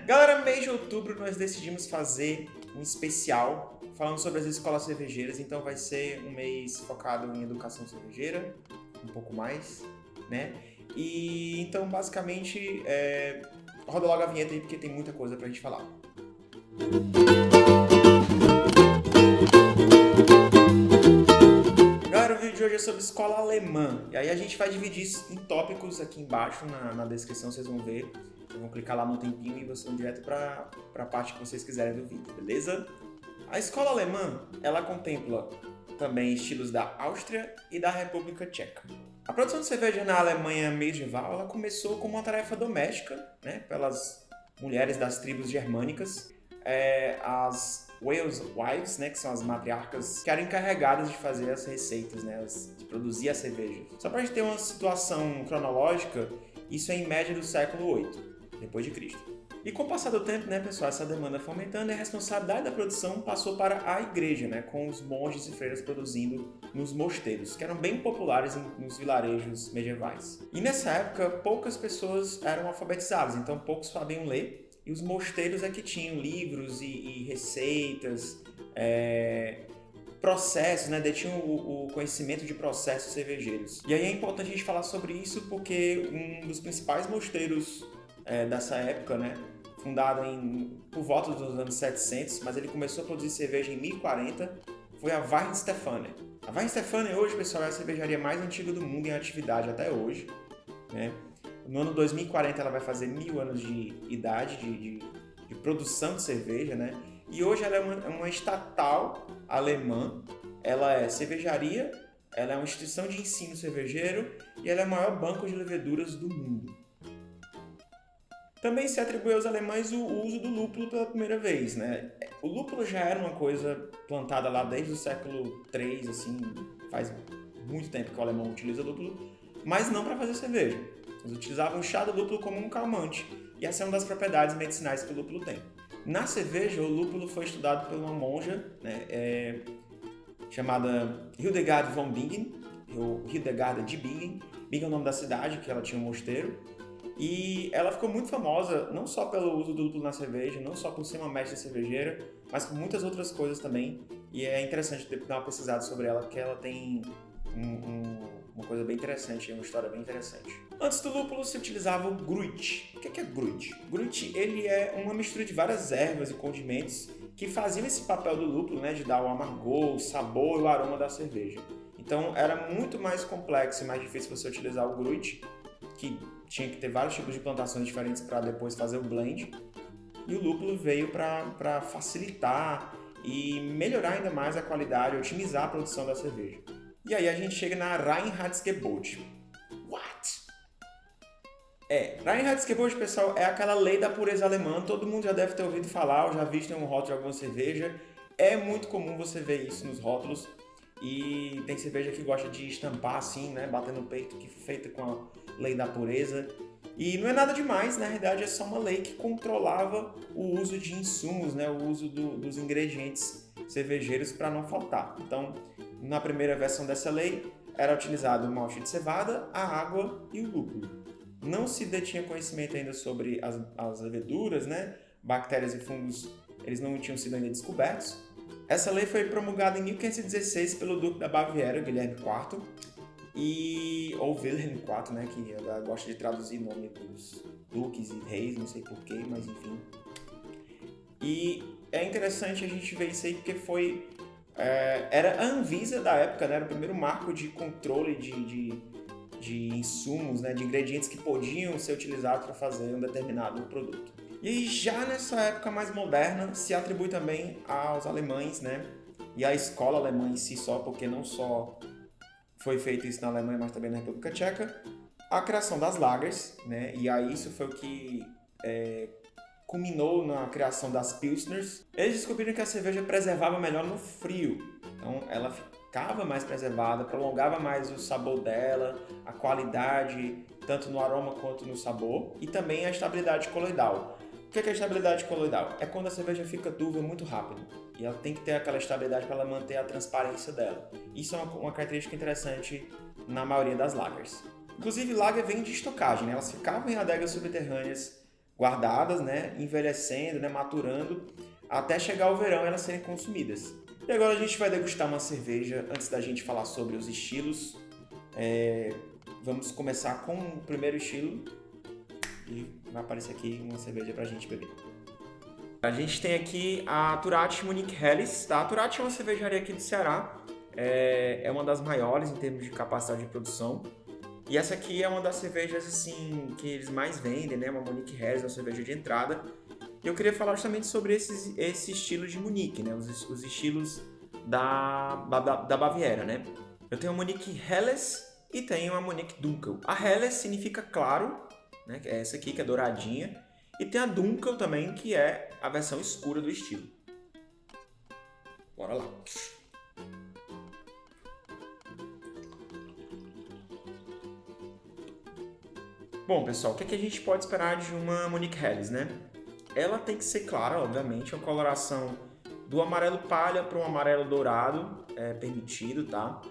Galera, mês de outubro nós decidimos fazer um especial falando sobre as escolas cervejeiras, então vai ser um mês focado em educação cervejeira, um pouco mais, né? E então basicamente roda logo a vinheta aí porque tem muita coisa pra gente falar. Galera, o vídeo de hoje é sobre escola alemã, e aí a gente vai dividir isso em tópicos aqui embaixo na descrição, vocês vão ver. Vocês vão clicar lá no tempinho e vocês vão direto para a parte que vocês quiserem do vídeo, beleza? A escola alemã, ela contempla também estilos da Áustria e da República Tcheca. A produção de cerveja na Alemanha medieval, ela começou como uma tarefa doméstica, né, pelas mulheres das tribos germânicas, as Wales Wives, né, que são as matriarcas, que eram encarregadas de fazer as receitas, né, de produzir a cerveja. Só para a gente ter uma situação cronológica, isso é em média do século VIII, depois de Cristo. E com o passar do tempo, né, pessoal, essa demanda foi aumentando e a responsabilidade da produção passou para a igreja, né, com os monges e freiras produzindo nos mosteiros, que eram bem populares nos vilarejos medievais. E nessa época, poucas pessoas eram alfabetizadas, então poucos sabiam ler, e os mosteiros é que tinham livros e receitas, processos, né, detinham o conhecimento de processos cervejeiros. E aí é importante a gente falar sobre isso porque um dos principais mosteiros dessa época, né, fundado por volta dos anos 700, mas ele começou a produzir cerveja em 1040, foi a Weihenstephaner. A Weihenstephaner hoje, pessoal, é a cervejaria mais antiga do mundo em atividade até hoje, né? No ano 2040 ela vai fazer 1000 anos de idade de produção de cerveja, né? E hoje ela é uma estatal alemã, ela é cervejaria, ela é uma instituição de ensino cervejeiro e ela é o maior banco de leveduras do mundo. Também se atribui aos alemães o uso do lúpulo pela primeira vez, né? O lúpulo já era uma coisa plantada lá desde o século III, assim, faz muito tempo que o alemão utiliza lúpulo, mas não para fazer cerveja. Eles utilizavam o chá do lúpulo como um calmante, e essa é uma das propriedades medicinais que o lúpulo tem. Na cerveja, o lúpulo foi estudado por uma monja, né, chamada Hildegard von Bingen, ou Hildegard de Bingen. Bingen é o nome da cidade, que ela tinha um mosteiro. E ela ficou muito famosa, não só pelo uso do lúpulo na cerveja, não só por ser uma mestre cervejeira, mas por muitas outras coisas também. E é interessante dar uma pesquisada sobre ela, porque ela tem uma coisa bem interessante, uma história bem interessante. Antes do lúpulo se utilizava o Gruit. O que é Gruit? Gruit, ele é uma mistura de várias ervas e condimentos que faziam esse papel do lúpulo, né, de dar o amargor, o sabor e o aroma da cerveja. Então era muito mais complexo e mais difícil você utilizar o Gruit, que tinha que ter vários tipos de plantações diferentes para depois fazer o blend. E o lúpulo veio para facilitar e melhorar ainda mais a qualidade, otimizar a produção da cerveja. E aí a gente chega na Reinheitsgebot. What? Reinheitsgebot, pessoal, é aquela lei da pureza alemã. Todo mundo já deve ter ouvido falar ou já visto em um rótulo de alguma cerveja. É muito comum você ver isso nos rótulos. E tem cerveja que gosta de estampar assim, né, bater no peito, que é feita com a lei da pureza. E não é nada demais, na realidade é só uma lei que controlava o uso de insumos, né, o uso dos ingredientes cervejeiros para não faltar. Então, na primeira versão dessa lei, era utilizado o malte de cevada, a água e o lúpulo. Não se detinha conhecimento ainda sobre as leveduras, né, bactérias e fungos, eles não tinham sido ainda descobertos. Essa lei foi promulgada em 1516 pelo Duque da Baviera, Guilherme IV, ou Wilhelm IV, né, que ela gosta de traduzir o nome dos duques e reis, não sei porquê, mas enfim. E é interessante a gente ver isso aí porque era a Anvisa da época, né, era o primeiro marco de controle de insumos, né, de ingredientes que podiam ser utilizados para fazer um determinado produto. E já nessa época mais moderna, se atribui também aos alemães, né? E à escola alemã em si só, porque não só foi feito isso na Alemanha, mas também na República Tcheca, a criação das lagers, né? E aí isso foi o que culminou na criação das pilsners. Eles descobriram que a cerveja preservava melhor no frio, então ela ficava mais preservada, prolongava mais o sabor dela, a qualidade, tanto no aroma quanto no sabor, e também a estabilidade coloidal. O que é a estabilidade coloidal? É quando a cerveja fica turva muito rápido. E ela tem que ter aquela estabilidade para ela manter a transparência dela. Isso é uma característica interessante na maioria das lagers. Inclusive, lager vem de estocagem, né? Elas ficavam em adegas subterrâneas guardadas, né, envelhecendo, né, maturando, até chegar o verão e elas serem consumidas. E agora a gente vai degustar uma cerveja antes da gente falar sobre os estilos. Vamos começar com o primeiro estilo e vai aparecer aqui uma cerveja pra gente beber. A gente tem aqui a Turati Munich Helles, tá? A Turati é uma cervejaria aqui do Ceará, é uma das maiores em termos de capacidade de produção. E essa aqui é uma das cervejas assim que eles mais vendem, né? Uma Munich Helles, uma cerveja de entrada. E eu queria falar justamente sobre esse estilo de Munich, né? Os estilos da Baviera, né? Eu tenho a Munich Helles e tenho a Munich Dunkel. A Helles significa claro, né? Que é essa aqui que é douradinha. E tem a Dunkel também, que é a versão escura do estilo. Bora lá. Bom, pessoal, o que a gente pode esperar de uma Munich Helles, né? Ela tem que ser clara, obviamente, a coloração do amarelo palha para um amarelo dourado é permitido, tá?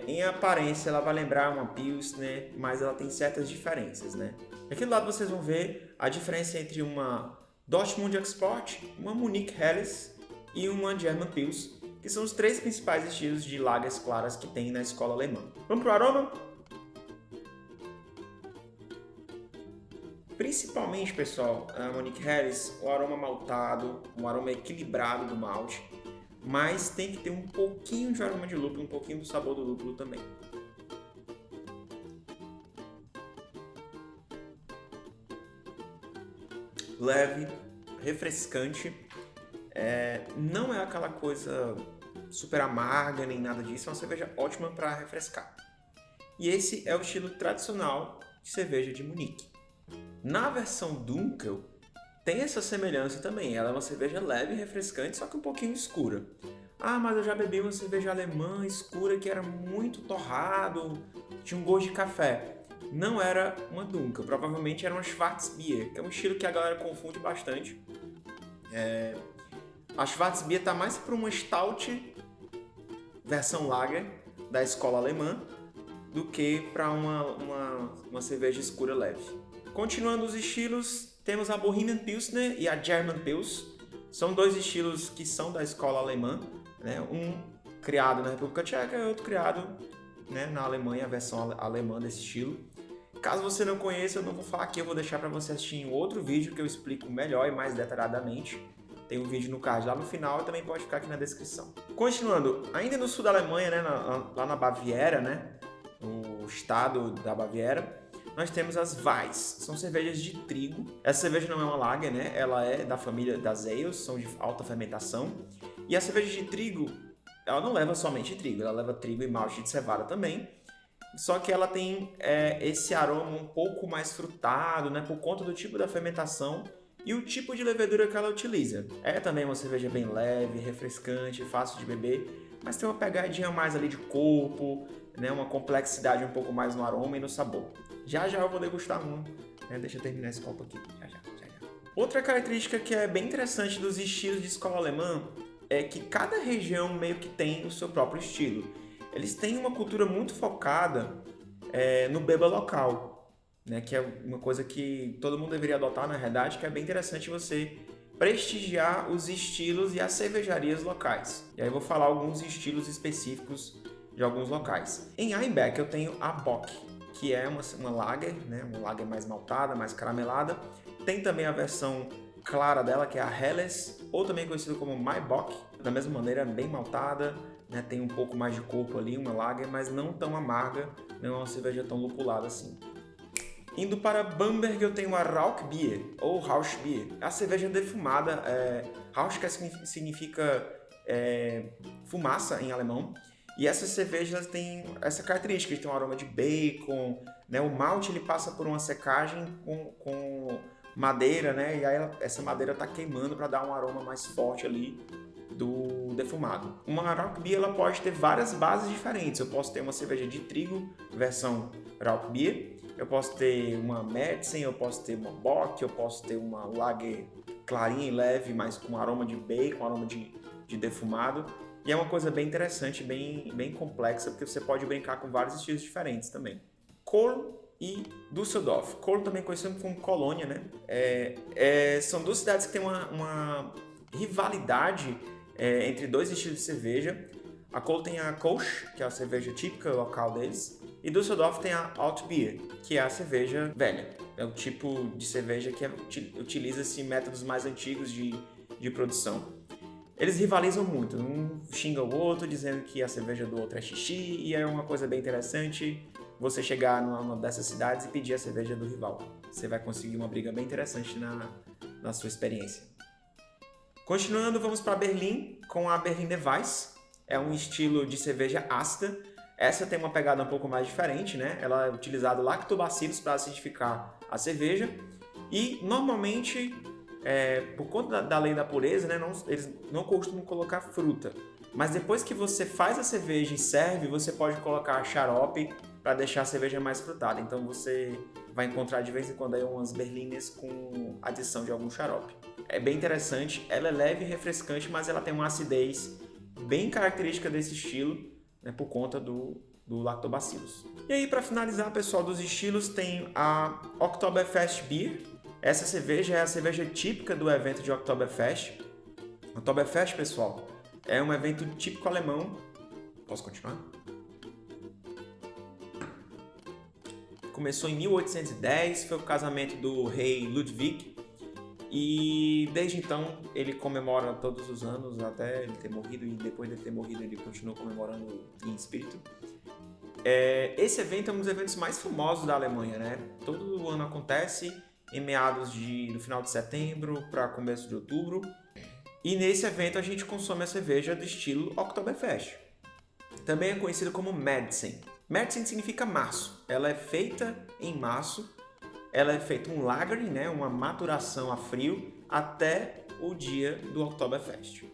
Em aparência ela vai lembrar uma Pilsner, mas ela tem certas diferenças, né? Aqui do lado vocês vão ver a diferença entre uma Dortmund Export, uma Munich Helles e uma German Pils, que são os três principais estilos de lagers claras que tem na escola alemã. Vamos pro aroma? Principalmente, pessoal, a Munich Helles, o aroma maltado, um aroma equilibrado do malte, mas tem que ter um pouquinho de aroma de lúpulo, um pouquinho do sabor do lúpulo também. Leve, refrescante, não é aquela coisa super amarga nem nada disso, é uma cerveja ótima para refrescar. E esse é o estilo tradicional de cerveja de Munique. Na versão Dunkel, tem essa semelhança também. Ela é uma cerveja leve e refrescante, só que um pouquinho escura. Ah, mas eu já bebi uma cerveja alemã escura que era muito torrado, tinha um gosto de café. Não era uma Dunkel, provavelmente era uma Schwarzbier, que é um estilo que a galera confunde bastante. A Schwarzbier está mais para uma Stout versão lager da escola alemã do que para uma cerveja escura leve. Continuando os estilos, temos a Bohemian Pilsner e a German Pils. São dois estilos que são da escola alemã, né? Um criado na República Tcheca e outro criado, né, na Alemanha, a versão alemã desse estilo. Caso você não conheça, eu não vou falar aqui, eu vou deixar para você assistir em outro vídeo que eu explico melhor e mais detalhadamente. Tem um vídeo no card lá no final e também pode ficar aqui na descrição. Continuando, ainda no sul da Alemanha, né, lá na Baviera, né, no estado da Baviera, nós temos as Weiss, são cervejas de trigo. Essa cerveja não é uma lager, né? Ela é da família das ales, são de alta fermentação. E a cerveja de trigo, ela não leva somente trigo, ela leva trigo e malte de cevada também. Só que ela tem esse aroma um pouco mais frutado, né? Por conta do tipo da fermentação e o tipo de levedura que ela utiliza. É também uma cerveja bem leve, refrescante, fácil de beber, mas tem uma pegadinha mais ali de corpo, né? Uma complexidade um pouco mais no aroma e no sabor. Já eu vou degustar uma, né? Deixa eu terminar esse copo aqui, já. Outra característica que é bem interessante dos estilos de escola alemã é que cada região meio que tem o seu próprio estilo. Eles têm uma cultura muito focada no beba local, né? Que é uma coisa que todo mundo deveria adotar, na realidade, que é bem interessante você prestigiar os estilos e as cervejarias locais. E aí eu vou falar alguns estilos específicos de alguns locais. Em Einbeck eu tenho a Bock, que é uma lager, né? Uma lager mais maltada, mais caramelada. Tem também a versão clara dela, que é a Helles, ou também conhecida como Maibock. Da mesma maneira, bem maltada, né? Tem um pouco mais de corpo ali, uma lager, mas não tão amarga, não é uma cerveja tão lupulada assim. Indo para Bamberg, eu tenho a Rauchbier, ou Rauchbier. A cerveja defumada, Rauch significa fumaça em alemão. E essas cervejas têm essa característica de ter um aroma de bacon, né? O malte ele passa por uma secagem com madeira, né? E aí essa madeira está queimando para dar um aroma mais forte ali do defumado. Uma Rauchbier ela pode ter várias bases diferentes. Eu posso ter uma cerveja de trigo, versão Rauchbier. Eu posso ter uma Märzen, eu posso ter uma Bock, eu posso ter uma Lager clarinha e leve, mas com aroma de bacon, aroma de defumado. E é uma coisa bem interessante, bem complexa, porque você pode brincar com vários estilos diferentes também. Kohl e Düsseldorf. Cologne também conhecido como Colônia, né? São duas cidades que têm uma rivalidade entre dois estilos de cerveja. A Cologne tem a Kolsch, que é a cerveja típica local deles, e Düsseldorf tem a Altbier, que é a cerveja velha. É o tipo de cerveja que utiliza-se métodos mais antigos de produção. Eles rivalizam muito, um xinga o outro dizendo que a cerveja do outro é xixi, e é uma coisa bem interessante você chegar numa dessas cidades e pedir a cerveja do rival. Você vai conseguir uma briga bem interessante na sua experiência. Continuando, vamos para Berlim com a Berliner Weiss. É um estilo de cerveja ácida. Essa tem uma pegada um pouco mais diferente, né? Ela é utilizada lactobacilos para acidificar a cerveja e normalmente, por conta da lei da pureza, né, eles não costumam colocar fruta. Mas depois que você faz a cerveja e serve, você pode colocar xarope para deixar a cerveja mais frutada. Então você vai encontrar de vez em quando aí umas berliners com adição de algum xarope. É bem interessante, ela é leve e refrescante, mas ela tem uma acidez bem característica desse estilo, né, por conta do lactobacillus. E aí, para finalizar, pessoal, dos estilos, tem a Oktoberfest Beer. Essa cerveja é a cerveja típica do evento de Oktoberfest. Oktoberfest, pessoal, é um evento típico alemão. Posso continuar? Começou em 1810, foi o casamento do rei Ludwig. E desde então ele comemora todos os anos até ele ter morrido, e depois de ter morrido ele continuou comemorando em espírito. Esse evento é um dos eventos mais famosos da Alemanha, né? Todo ano acontece em meados no final de setembro para começo de outubro. E nesse evento a gente consome a cerveja do estilo Oktoberfest. Também é conhecido como Märzen. Märzen significa março. Ela é feita em março. Ela é feita um lagering, né, uma maturação a frio, até o dia do Oktoberfest.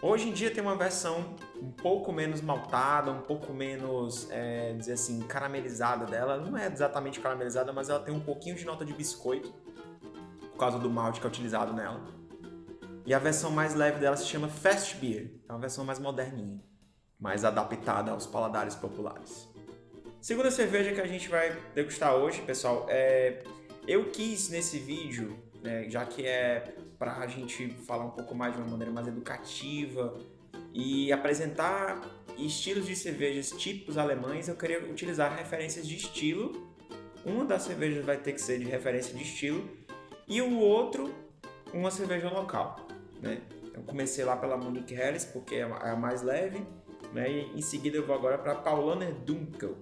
Hoje em dia tem uma versão um pouco menos maltada, um pouco menos, dizer assim, caramelizada dela. Não é exatamente caramelizada, mas ela tem um pouquinho de nota de biscoito, por causa do malte que é utilizado nela. E a versão mais leve dela se chama Festbier, é uma versão mais moderninha, mais adaptada aos paladares populares. Segunda cerveja que a gente vai degustar hoje, pessoal, eu quis nesse vídeo, né, já que é para a gente falar um pouco mais de uma maneira mais educativa e apresentar estilos de cervejas típicos alemães, eu queria utilizar referências de estilo. Uma das cervejas vai ter que ser de referência de estilo e o outro, uma cerveja local, né? Eu comecei lá pela Munich Helles, porque é a mais leve, né? E em seguida eu vou agora para Paulaner Dunkel.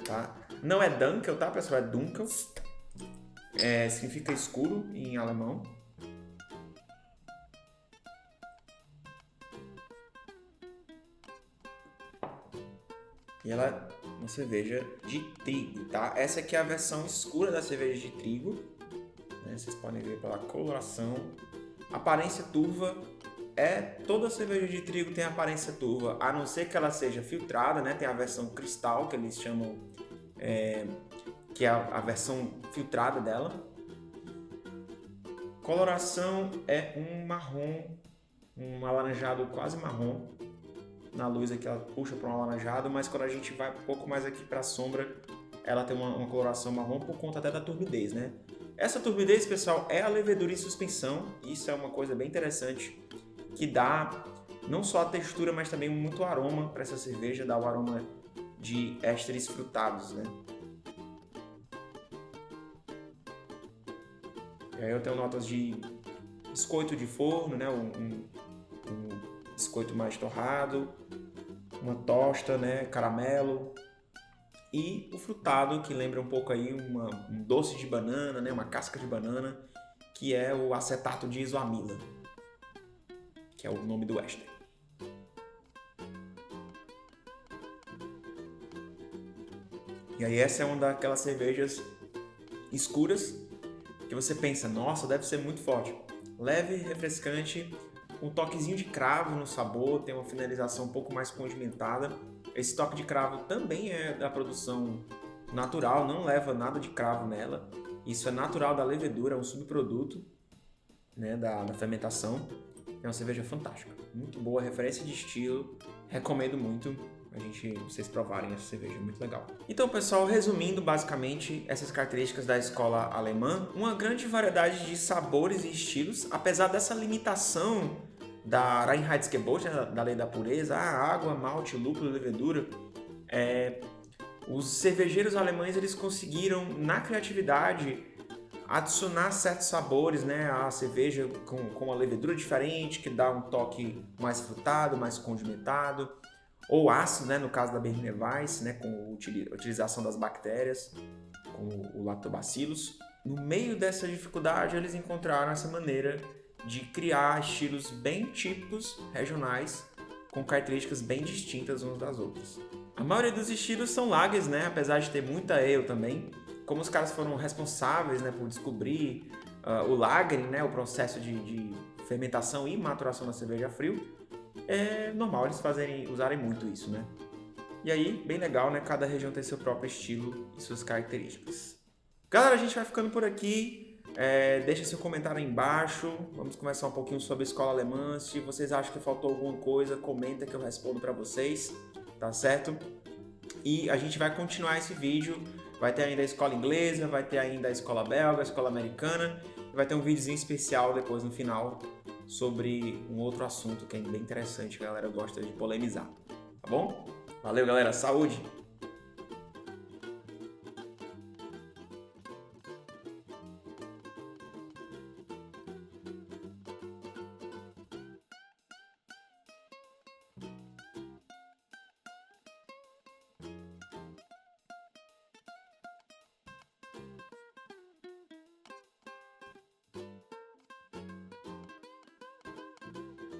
Tá? Não é Dunkel, tá, pessoal? É Dunkel. Significa escuro em alemão. E ela é uma cerveja de trigo, tá? Essa aqui é a versão escura da cerveja de trigo, né? Vocês podem ver pela coloração. Aparência turva. Toda cerveja de trigo tem aparência turva, a não ser que ela seja filtrada, né? Tem a versão cristal, que eles chamam, que é a versão filtrada dela. Coloração é um marrom, um alaranjado quase marrom. Na luz aqui ela puxa para um alaranjado, mas quando a gente vai um pouco mais aqui para a sombra, ela tem uma coloração marrom por conta até da turbidez, né? Essa turbidez, pessoal, é a levedura em suspensão. Isso é uma coisa bem interessante, que dá não só a textura, mas também muito aroma para essa cerveja, dá o aroma de ésteres frutados, né? E aí eu tenho notas de biscoito de forno, né? Um biscoito mais torrado, uma tosta, né? Caramelo, e o frutado, que lembra um pouco aí um doce de banana, né? Uma casca de banana, que é o acetato de isoamila, que é o nome do éster. E aí essa é uma daquelas cervejas escuras que você pensa, nossa, deve ser muito forte. Leve, refrescante, um toquezinho de cravo no sabor, tem uma finalização um pouco mais condimentada. Esse toque de cravo também é da produção natural, não leva nada de cravo nela. Isso é natural da levedura, é um subproduto, né, da fermentação. É uma cerveja fantástica, muito boa, referência de estilo, recomendo muito. vocês provarem essa cerveja, é muito legal. Então, pessoal, resumindo basicamente essas características da escola alemã, uma grande variedade de sabores e estilos, apesar dessa limitação da Reinheitsgebot, da lei da pureza, água, malte, lúpulo, levedura, os cervejeiros alemães eles conseguiram, na criatividade, adicionar certos sabores, né, à cerveja com uma levedura diferente, que dá um toque mais frutado, mais condimentado, ou ácido, né, no caso da Berliner Weiss, né, com a utilização das bactérias, com o lactobacillus. No meio dessa dificuldade, eles encontraram essa maneira de criar estilos bem típicos, regionais, com características bem distintas umas das outras. A maioria dos estilos são lagers, né, apesar de ter muita ale também. Como os caras foram responsáveis, né, por descobrir o lagering, né, o processo de fermentação e maturação da cerveja a frio, é normal eles usarem muito isso, né? E aí, bem legal, né? Cada região tem seu próprio estilo e suas características. Galera, a gente vai ficando por aqui. Deixa seu comentário aí embaixo. Vamos conversar um pouquinho sobre a escola alemã. Se vocês acham que faltou alguma coisa, comenta que eu respondo para vocês, tá certo? E a gente vai continuar esse vídeo. Vai ter ainda a escola inglesa, vai ter ainda a escola belga, a escola americana. E vai ter um videozinho especial depois no final sobre um outro assunto que é bem interessante, que a galera gosta de polemizar. Tá bom? Valeu, galera. Saúde!